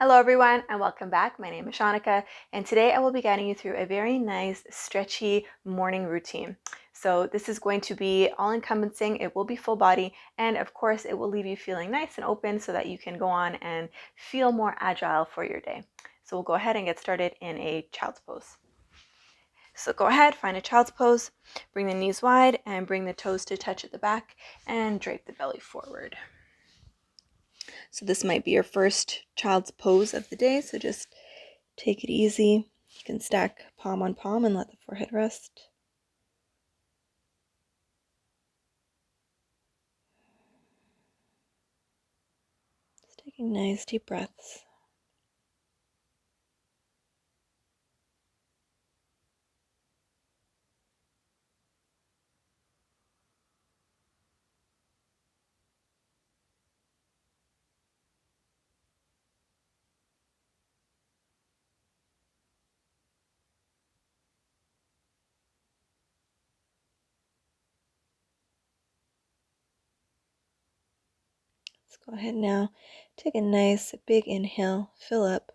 Hello everyone and welcome back. My name is Shaunneka and today I will be guiding you through a very nice stretchy morning routine. So this is going to be all-encompassing, it will be full body, and of course it will leave you feeling nice and open so that you can go on and feel more agile for your day. So we'll go ahead and get started in a child's pose. So go ahead, find a child's pose, bring the knees wide and bring the toes to touch at the back and drape the belly forward. So this might be your first child's pose of the day, so just take it easy. You can stack palm on palm and let the forehead rest. Just taking nice deep breaths. Let's go ahead now. Take a nice big inhale, fill up.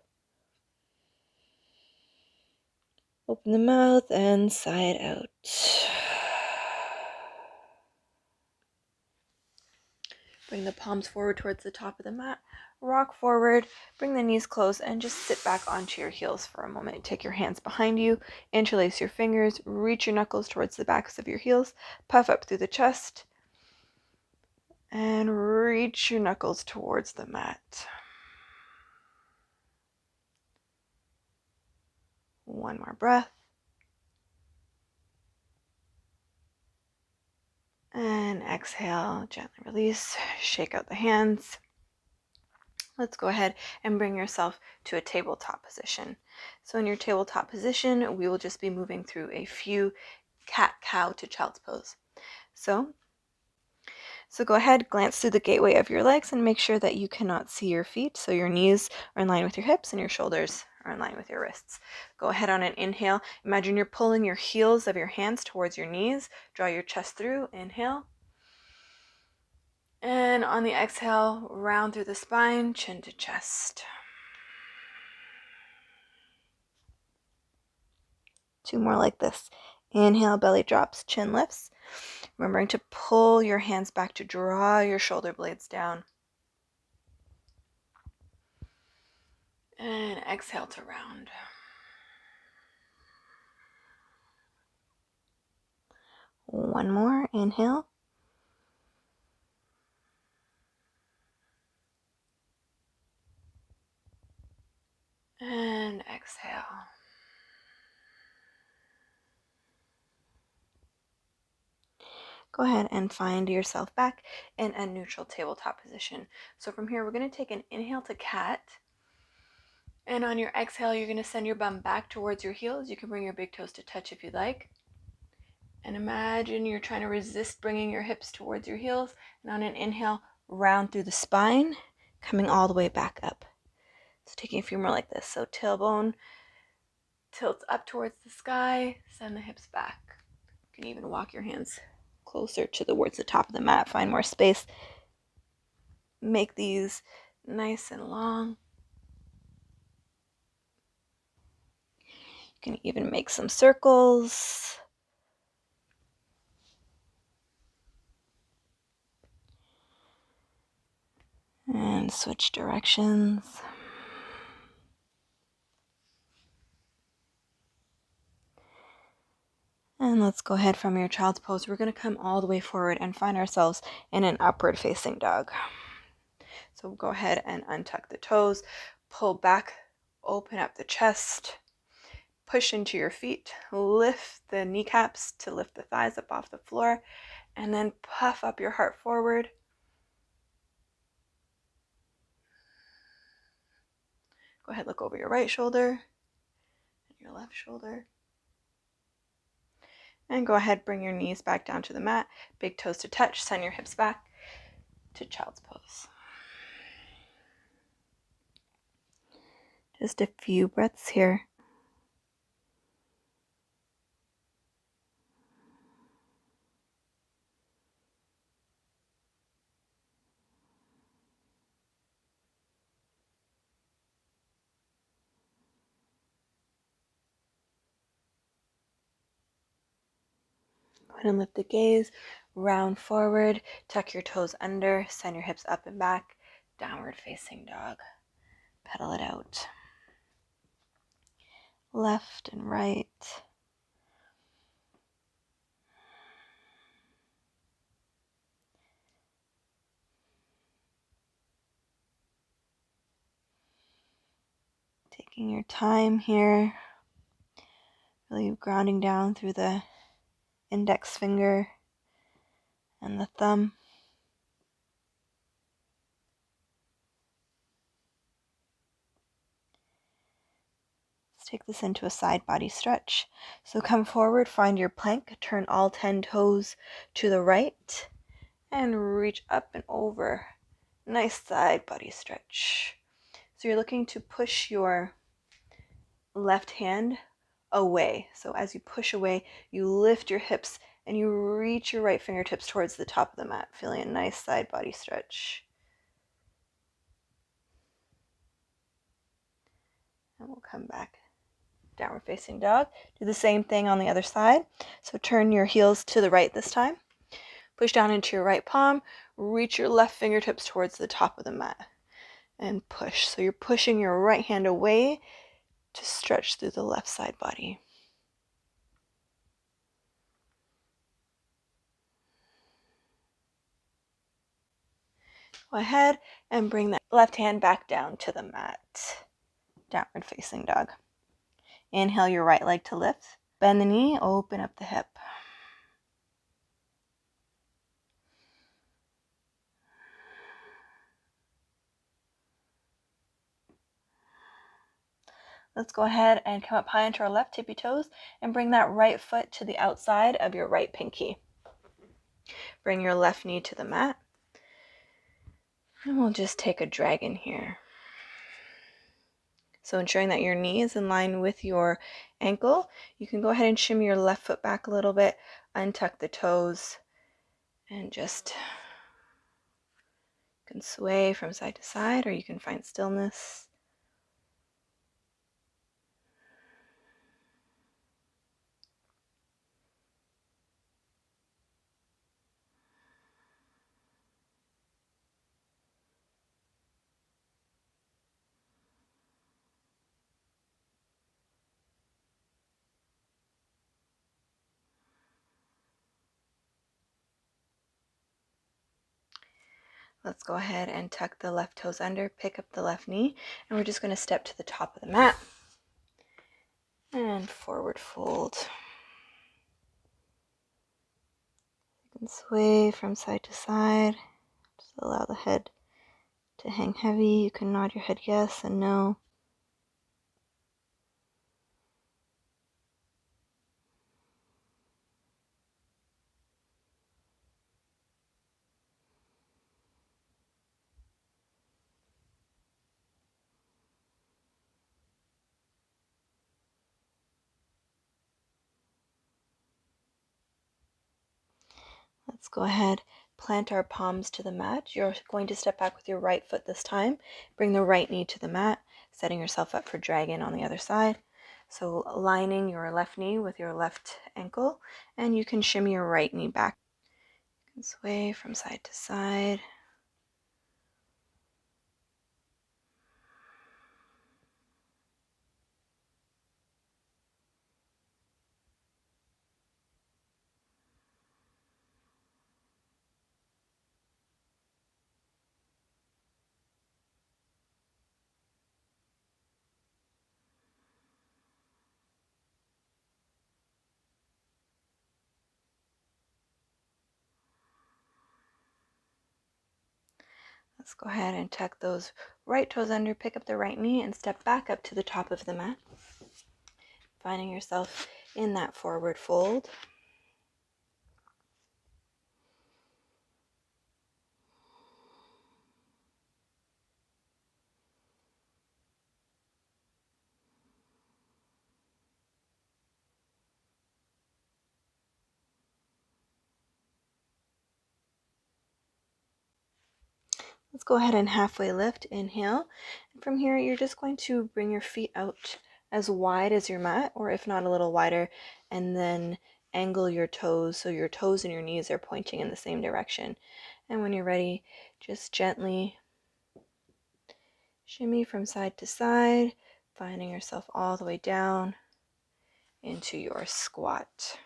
Open the mouth and sigh it out. Bring the palms forward towards the top of the mat. Rock forward, bring the knees close, and just sit back onto your heels for a moment. Take your hands behind you, interlace your fingers, reach your knuckles towards the backs of your heels, puff up through the chest, and reach your knuckles towards the mat. One more breath. And exhale, gently release, shake out the hands. Let's go ahead and bring yourself to a tabletop position. So in your tabletop position, we will just be moving through a few cat-cow to child's pose. So go ahead, glance through the gateway of your legs and make sure that you cannot see your feet. So your knees are in line with your hips and your shoulders are in line with your wrists. Go ahead on an inhale. Imagine you're pulling your heels of your hands towards your knees. Draw your chest through. Inhale. And on the exhale, round through the spine, chin to chest. 2 more like this. Inhale, belly drops, chin lifts. Remembering to pull your hands back to draw your shoulder blades down. And exhale to round. One more, inhale. And exhale. Go ahead and find yourself back in a neutral tabletop position. So from here, we're going to take an inhale to cat. And on your exhale, you're going to send your bum back towards your heels. You can bring your big toes to touch if you'd like. And imagine you're trying to resist bringing your hips towards your heels. And on an inhale, round through the spine, coming all the way back up. So taking a few more like this. So tailbone tilts up towards the sky, send the hips back. You can even walk your hands closer towards the top of the mat, find more space. Make these nice and long. You can even make some circles. And switch directions. And let's go ahead from your child's pose. We're going to come all the way forward and find ourselves in an upward facing dog. So go ahead and untuck the toes, pull back, open up the chest, push into your feet, lift the kneecaps to lift the thighs up off the floor, and then puff up your heart forward. Go ahead, look over your right shoulder and your left shoulder. And go ahead, bring your knees back down to the mat, big toes to touch, send your hips back to child's pose. Just a few breaths here. Go ahead and lift the gaze, round forward, tuck your toes under, send your hips up and back, downward facing dog. Pedal it out. Left and right. Taking your time here, really grounding down through the index finger and the thumb. Let's take this into a side body stretch. So come forward, find your plank, turn all 10 toes to the right, and reach up and over. Nice side body stretch. So you're looking to push your left hand away. So as you push away, you lift your hips and you reach your right fingertips towards the top of the mat, feeling a nice side body stretch. And we'll come back. Downward facing dog. Do the same thing on the other side. So turn your heels to the right this time. Push down into your right palm. Reach your left fingertips towards the top of the mat. And push. So you're pushing your right hand away to stretch through the left side body. Go ahead and bring that left hand back down to the mat. Downward facing dog. Inhale your right leg to lift. Bend the knee, open up the hip. Let's go ahead and come up high into our left tippy toes and bring that right foot to the outside of your right pinky. Bring your left knee to the mat. And we'll just take a dragon here. So ensuring that your knee is in line with your ankle, you can go ahead and shimmy your left foot back a little bit, untuck the toes, and just you can sway from side to side, or you can find stillness. Let's go ahead and tuck the left toes under, pick up the left knee, and we're just going to step to the top of the mat. And forward fold. You can sway from side to side. Just allow the head to hang heavy. You can nod your head yes and no. Let's go ahead, plant our palms to the mat. You're going to step back with your right foot this time. Bring the right knee to the mat, setting yourself up for dragon on the other side. So aligning your left knee with your left ankle, and you can shimmy your right knee back. You can sway from side to side. Let's go ahead and tuck those right toes under, pick up the right knee, and step back up to the top of the mat. Finding yourself in that forward fold. Let's go ahead and halfway lift. Inhale. And from here, you're just going to bring your feet out as wide as your mat, or if not, a little wider, and then angle your toes so your toes and your knees are pointing in the same direction. And when you're ready, just gently shimmy from side to side, finding yourself all the way down into your squat.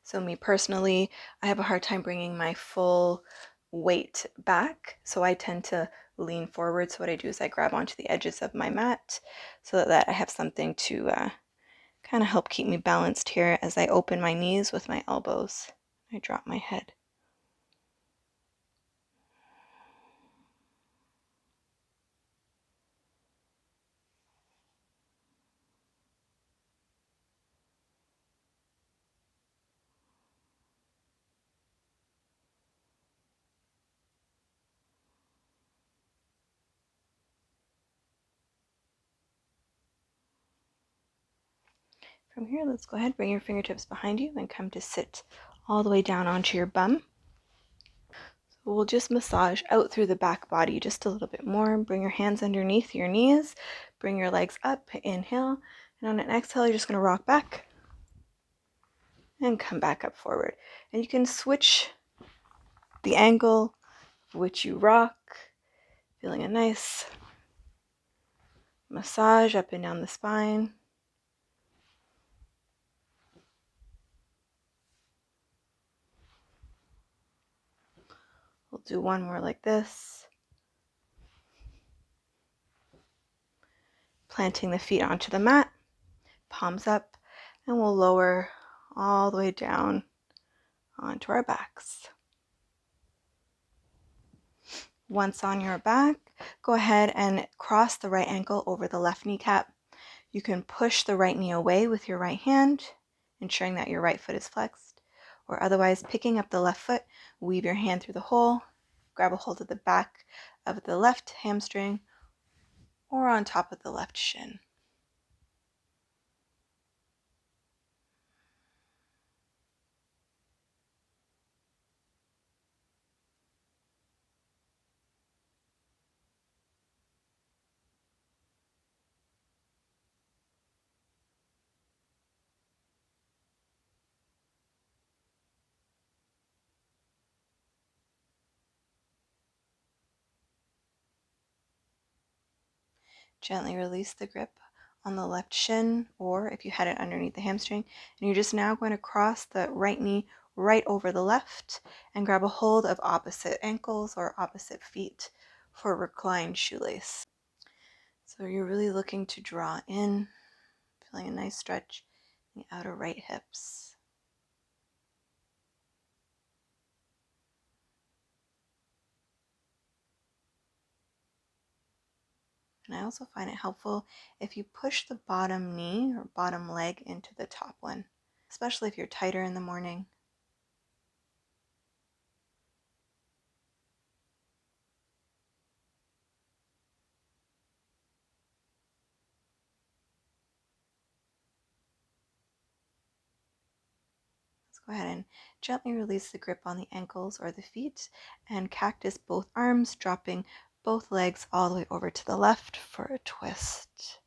So me personally, I have a hard time bringing my full weight back, so I tend to lean forward. So what I do is I grab onto the edges of my mat so that I have something to kind of help keep me balanced here as I open my knees with my elbows. I drop my head. From here, let's go ahead, bring your fingertips behind you and come to sit all the way down onto your bum. So we'll just massage out through the back body just a little bit more. Bring your hands underneath your knees. Bring your legs up. Inhale. And on an exhale, you're just going to rock back and come back up forward. And you can switch the angle which you rock, feeling a nice massage up and down the spine. We'll do one more like this. Planting the feet onto the mat, palms up, and we'll lower all the way down onto our backs. Once on your back, go ahead and cross the right ankle over the left kneecap. You can push the right knee away with your right hand, ensuring that your right foot is flexed, or otherwise picking up the left foot, weave your hand through the hole, grab a hold of the back of the left hamstring or on top of the left shin. Gently release the grip on the left shin, or if you had it underneath the hamstring, and you're just now going to cross the right knee right over the left and grab a hold of opposite ankles or opposite feet for a reclined shoelace. So you're really looking to draw in, feeling a nice stretch in the outer right hips. And I also find it helpful if you push the bottom knee or bottom leg into the top one, especially if you're tighter in the morning. Let's go ahead and gently release the grip on the ankles or the feet and cactus both arms, dropping both legs all the way over to the left for a twist.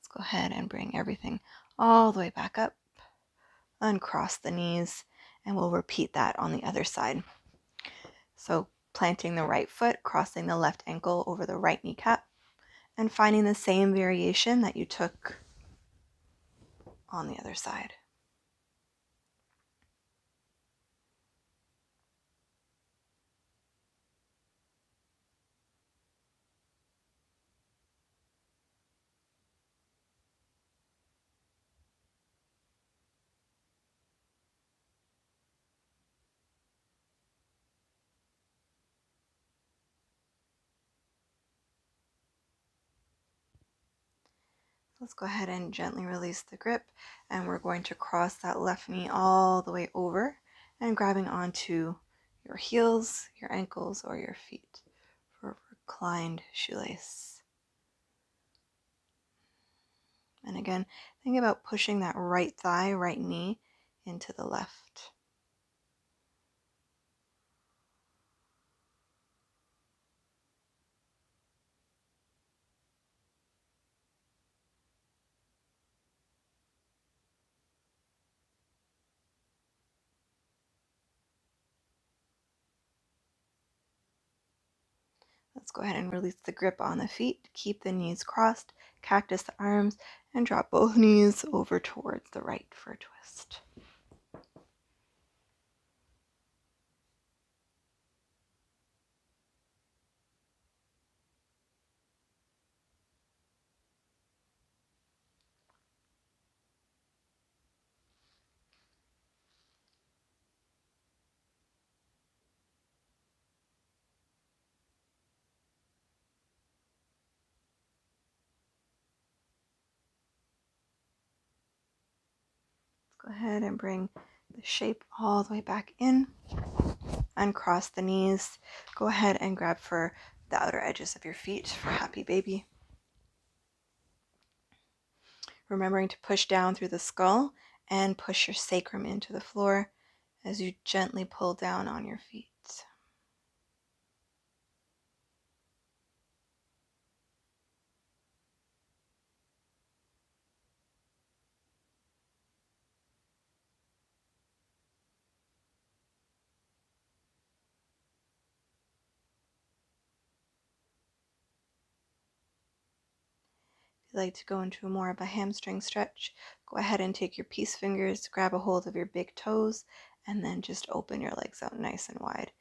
Let's go ahead and bring everything all the way back up, uncross the knees, and we'll repeat that on the other side. So planting the right foot, crossing the left ankle over the right kneecap, and finding the same variation that you took on the other side. Let's go ahead and gently release the grip, and we're going to cross that left knee all the way over and grabbing onto your heels, your ankles, or your feet for reclined shoelace. And again, think about pushing that right thigh, right knee into the left. Let's go ahead and release the grip on the feet. Keep the knees crossed, cactus the arms, and drop both knees over towards the right for a twist. Go ahead and bring the shape all the way back in. Uncross the knees. Go ahead and grab for the outer edges of your feet for happy baby. Remembering to push down through the skull and push your sacrum into the floor as you gently pull down on your feet. If you'd like to go into more of a hamstring stretch, go ahead and take your peace fingers, grab a hold of your big toes, and then just open your legs out nice and wide.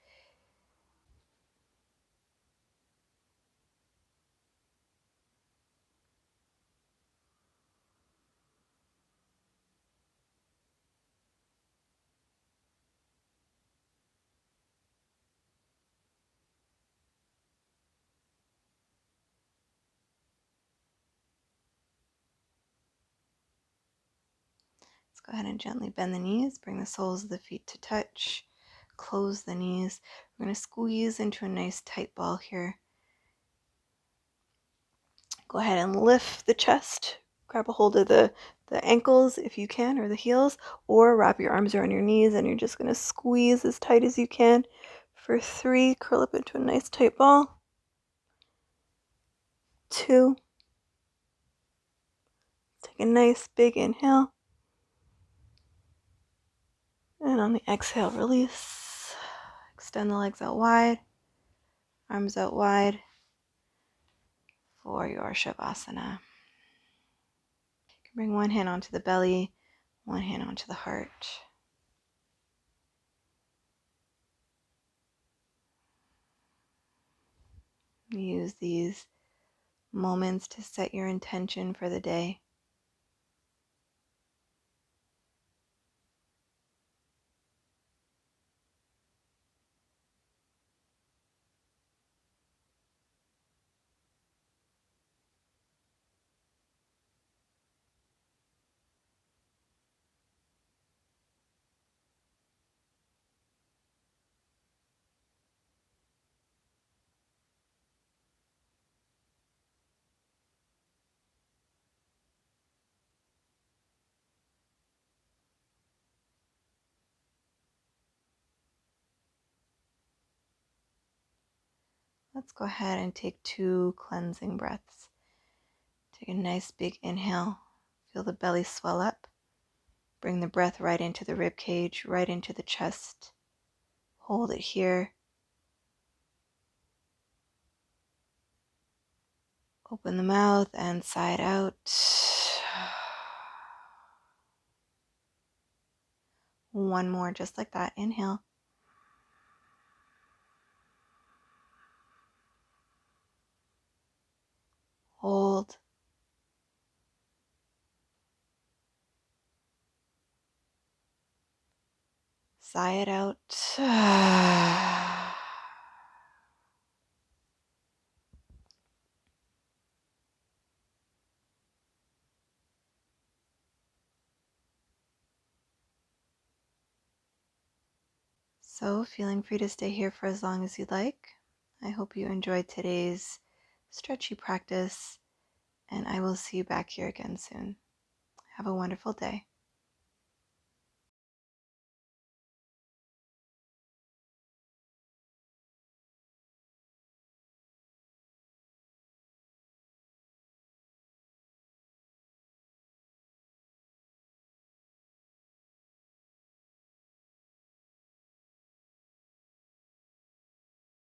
Let's go ahead and gently bend the knees, bring the soles of the feet to touch, close the knees. We're going to squeeze into a nice tight ball here. Go ahead and lift the chest, grab a hold of the ankles if you can, or the heels, or wrap your arms around your knees, and you're just going to squeeze as tight as you can. For 3, curl up into a nice tight ball. 2, take a nice big inhale. And on the exhale, release. Extend the legs out wide, arms out wide for your Shavasana. You can bring one hand onto the belly, one hand onto the heart. Use these moments to set your intention for the day. Let's go ahead and take 2 cleansing breaths. Take a nice big inhale. Feel the belly swell up. Bring the breath right into the rib cage, right into the chest. Hold it here. Open the mouth and sigh it out. One more, just like that. Inhale. Hold. Sigh it out. So, feeling free to stay here for as long as you'd like. I hope you enjoyed today's stretchy practice, and I will see you back here again soon. Have a wonderful day.